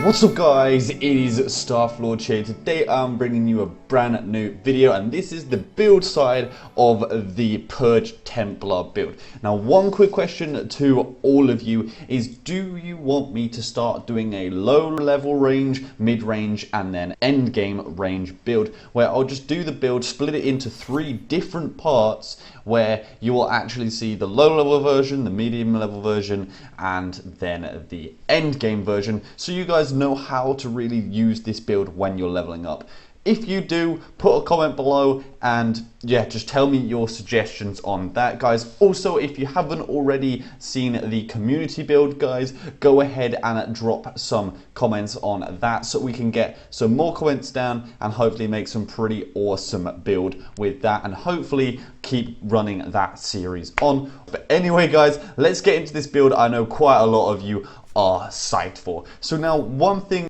What's up guys, it is StarFlorge here. Today I'm bringing you a brand new video and this is the build side of the Purge Templar build. Now one quick question to all of you is, do you want me to start doing a low level range, mid range and then end game range build where I'll just do the build, split it into 3 different parts where you will actually see the low level version, the medium level version and then the end game version, so you guys know how to really use this build when you're leveling up. If you do, put a comment below and yeah, just tell me your suggestions on that, guys. Also, if you haven't already seen the community build, guys, go ahead and drop some comments on that so we can get some more comments down and hopefully make some pretty awesome build with that and hopefully keep running that series on. But anyway, guys, let's get into this build I know quite a lot of you are psyched for. So now one thing,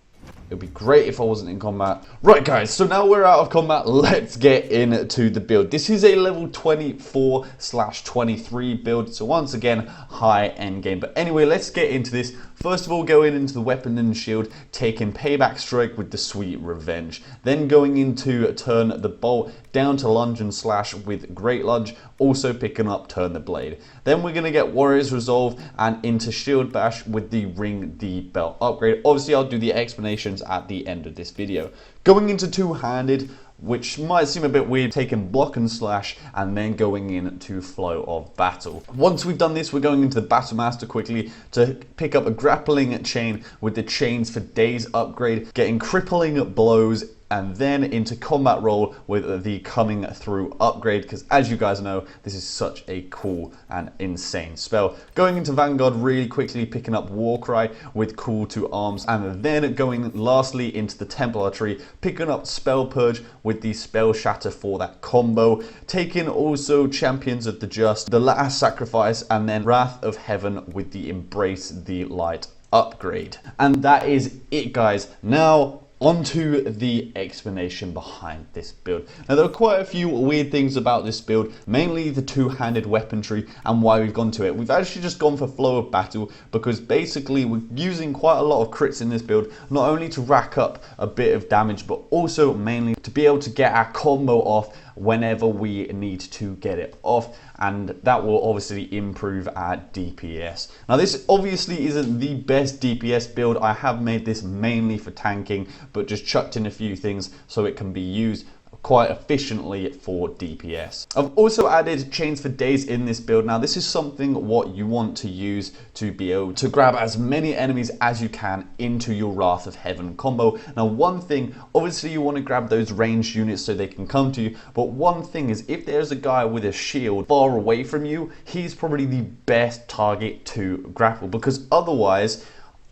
it'd be great if I wasn't in combat. Right guys, so now we're out of combat, let's get into the build. This is a level 24/23 build, so once again, high end game. But anyway, let's get into this. First of all, going into the weapon and shield, taking payback strike with the sweet revenge. Then going into turn the bolt, down to lunge and slash with great lunge, also picking up turn the blade. Then we're going to get warrior's resolve and into shield bash with the ring the belt upgrade. Obviously I'll do the explanations at the end of this video. Going into two-handed, which might seem a bit weird, taking block and slash and then going into flow of battle. Once we've done this, we're going into the battle master quickly to pick up a grappling chain with the chains for days upgrade, getting crippling blows, and then into combat roll with the coming through upgrade, because as you guys know, this is such a cool and insane spell. Going into Vanguard really quickly, picking up Warcry with cool to arms, and then going lastly into the Templar tree, picking up Spell Purge with the Spell Shatter for that combo, taking also Champions of the Just, the Last Sacrifice, and then Wrath of Heaven with the Embrace the Light upgrade. And that is it, guys. Now onto the explanation behind this build. Now there are quite a few weird things about this build, mainly the two-handed weaponry and why we've gone to it. We've actually just gone for flow of battle because basically we're using quite a lot of crits in this build, not only to rack up a bit of damage but also mainly to be able to get our combo off whenever we need to get it off, and that will obviously improve our DPS. Now this obviously isn't the best DPS build. I have made this mainly for tanking but just chucked in a few things so it can be used quite efficiently for DPS. I've also added chains for days in this build. Now this is something what you want to use to be able to grab as many enemies as you can into your Wrath of Heaven combo. Now one thing, obviously you want to grab those ranged units so they can come to you, but one thing is if there's a guy with a shield far away from you, he's probably the best target to grapple, because otherwise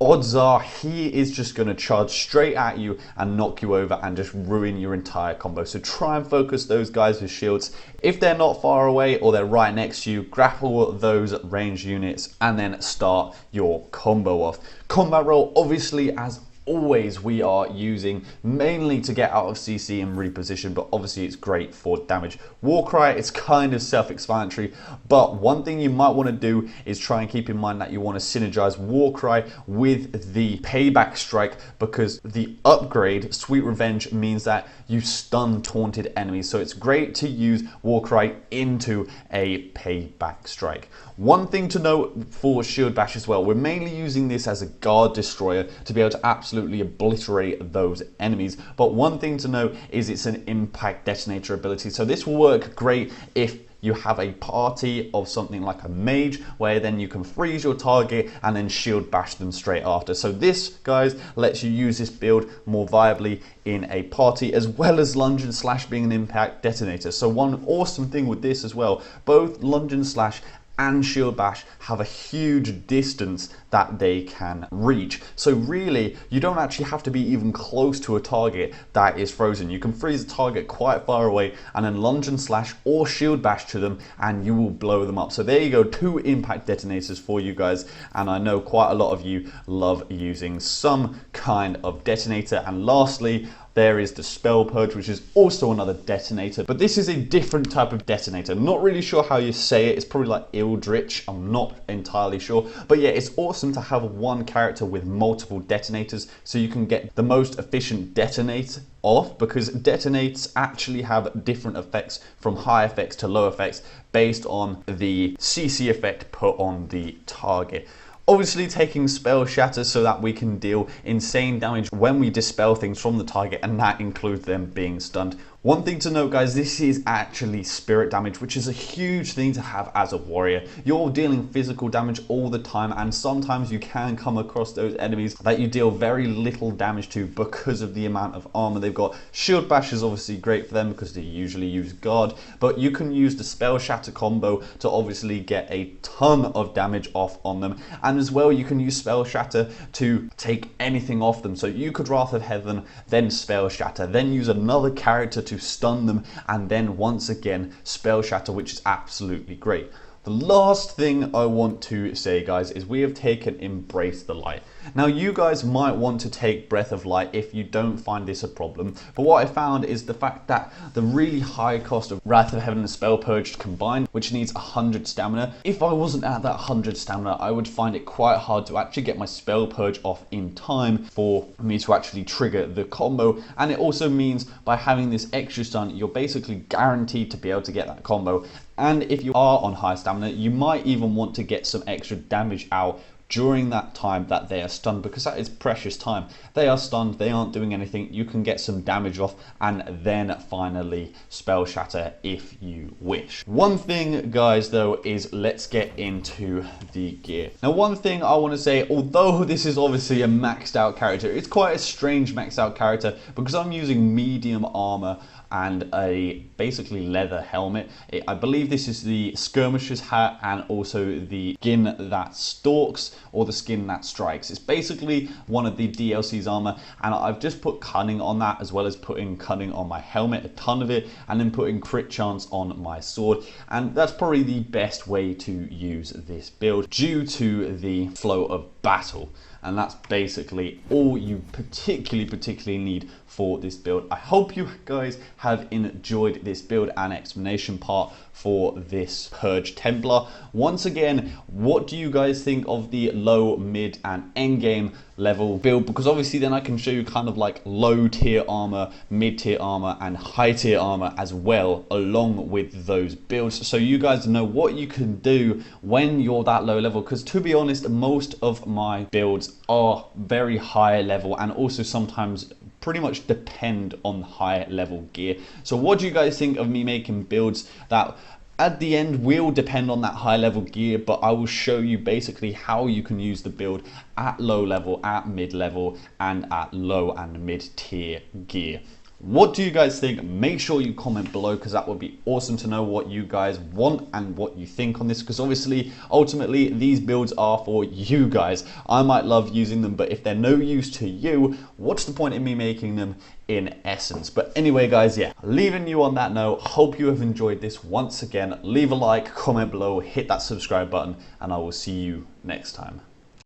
odds are he is just going to charge straight at you and knock you over and just ruin your entire combo. So try and focus those guys with shields. If they're not far away or they're right next to you, grapple those ranged units and then start your combo off. Combat roll, obviously, as always, we are using mainly to get out of CC and reposition, but obviously it's great for damage. Warcry, it's kind of self-explanatory, but one thing you might want to do is try and keep in mind that you want to synergize Warcry with the payback strike, because the upgrade Sweet Revenge means that you stun taunted enemies, so it's great to use Warcry into a payback strike. One thing to note for Shield Bash as well, we're mainly using this as a guard destroyer to be able to absolutely obliterate those enemies. But one thing to note is it's an impact detonator ability. So this will work great if you have a party of something like a mage, where then you can freeze your target and then shield bash them straight after. So this, guys, lets you use this build more viably in a party, as well as lunge and slash being an impact detonator. So one awesome thing with this as well, both lunge and slash and shield bash have a huge distance that they can reach. So really, you don't actually have to be even close to a target that is frozen. You can freeze a target quite far away and then lunge and slash or shield bash to them and you will blow them up. So there you go, 2 impact detonators for you guys. And I know quite a lot of you love using some kind of detonator. And lastly, There is the Spell Purge, which is also another detonator, but this is a different type of detonator. Not really sure how you say it. It's probably like Eldritch. I'm not entirely sure. But yeah, it's awesome to have one character with multiple detonators so you can get the most efficient detonate off, because detonates actually have different effects from high effects to low effects based on the CC effect put on the target. Obviously taking Spell Shatter so that we can deal insane damage when we dispel things from the target, and that includes them being stunned. One thing to note, guys, this is actually spirit damage, which is a huge thing to have as a warrior. You're dealing physical damage all the time, and sometimes you can come across those enemies that you deal very little damage to because of the amount of armor they've got. Shield Bash is obviously great for them because they usually use guard, but you can use the Spell Shatter combo to obviously get a ton of damage off on them, and as well you can use Spell Shatter to take anything off them. So you could Wrath of Heaven, then Spell Shatter, then use another character to stun them, and then once again Spell Shatter, which is absolutely great. The last thing I want to say, guys, is we have taken Embrace the Light. Now, you guys might want to take Breath of Light if you don't find this a problem, but what I found is the fact that the really high cost of Wrath of Heaven and Spell Purge combined, which needs 100 stamina, if I wasn't at that 100 stamina, I would find it quite hard to actually get my Spell Purge off in time for me to actually trigger the combo. And it also means by having this extra stun, you're basically guaranteed to be able to get that combo. And if you are on high stamina, you might even want to get some extra damage out during that time that they are stunned, because that is precious time. They are stunned, they aren't doing anything, you can get some damage off, and then finally Spell Shatter if you wish. One thing, guys, though, is let's get into the gear. Now, one thing I want to say, although this is obviously a maxed out character, it's quite a strange maxed out character because I'm using medium armor and a basically leather helmet. I believe this is the skirmisher's hat and also the skin that stalks or the skin that strikes. It's basically one of the DLC's armor, and I've just put cunning on that, as well as putting cunning on my helmet, a ton of it, and then putting crit chance on my sword. And that's probably the best way to use this build due to the flow of battle. And that's basically all you particularly need for this build. I hope you guys have enjoyed this build and explanation part for this Purge Templar. Once again, what do you guys think of the low, mid, and end game level build? Because obviously then I can show you kind of like low tier armor, mid tier armor, and high tier armor as well, along with those builds, so you guys know what you can do when you're that low level. Because to be honest, most of my builds are very high level and also sometimes pretty much depend on high level gear. So what do you guys think of me making builds that at the end will depend on that high level gear, but I will show you basically how you can use the build at low level, at mid level, and at low and mid tier gear. What do you guys think? Make sure you comment below, because that would be awesome to know what you guys want and what you think on this, because obviously ultimately these builds are for you guys. I might love using them, but if they're no use to you, what's the point in me making them in essence? But anyway, guys, yeah, leaving you on that note, hope you have enjoyed this. Once again, leave a like, comment below, hit that subscribe button, and I will see you next time.